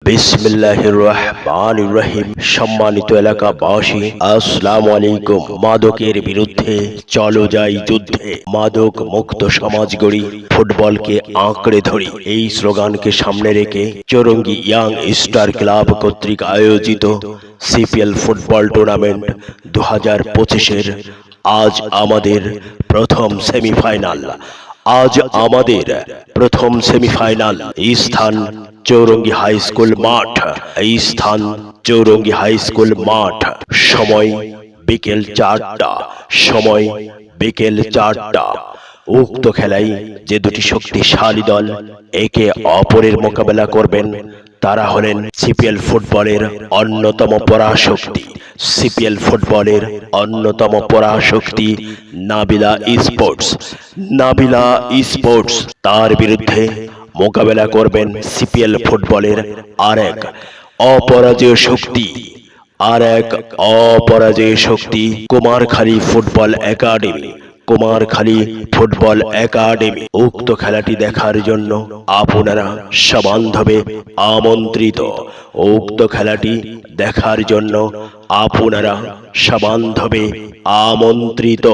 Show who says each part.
Speaker 1: বিসমিল্লাহির রহমানির রহিম। সম্মানিত এলাকাবাসী, আসসালামু আলাইকুম। মাদকের বিরুদ্ধে চলো যাই যুদ্ধে, মাদক মুক্ত সমাজ গড়ি, ফুটবলকে আঁকড়ে ধরি। এই স্লোগানকে সামনে রেখে চৌরঙ্গী ইয়াং স্টার ক্লাব কর্তৃক আয়োজিত সিপিএল ফুটবল টুর্নামেন্ট 2025-এর আজ আমাদের প্রথম সেমিফাইনাল। স্থান চৌরঙ্গী হাই স্কুল মাঠ। সময় বিকেল 4টা। উক্ত খেলায় যে দুটি শক্তিশালী দল একে অপরের মোকাবেলা করবেন তারা হলেন সিপিএল ফুটবলের অন্যতম পরাশক্তি নাবিলা স্পোর্টস। তার বিরুদ্ধে মোকাবেলা করবেন সিপিএল ফুটবলের আরেক অপরাজেয় শক্তি কুমারখালী ফুটবল একাডেমি। উক্ত খেলাটি দেখার জন্য আপনারা সবান্ধবে আমন্ত্রিত।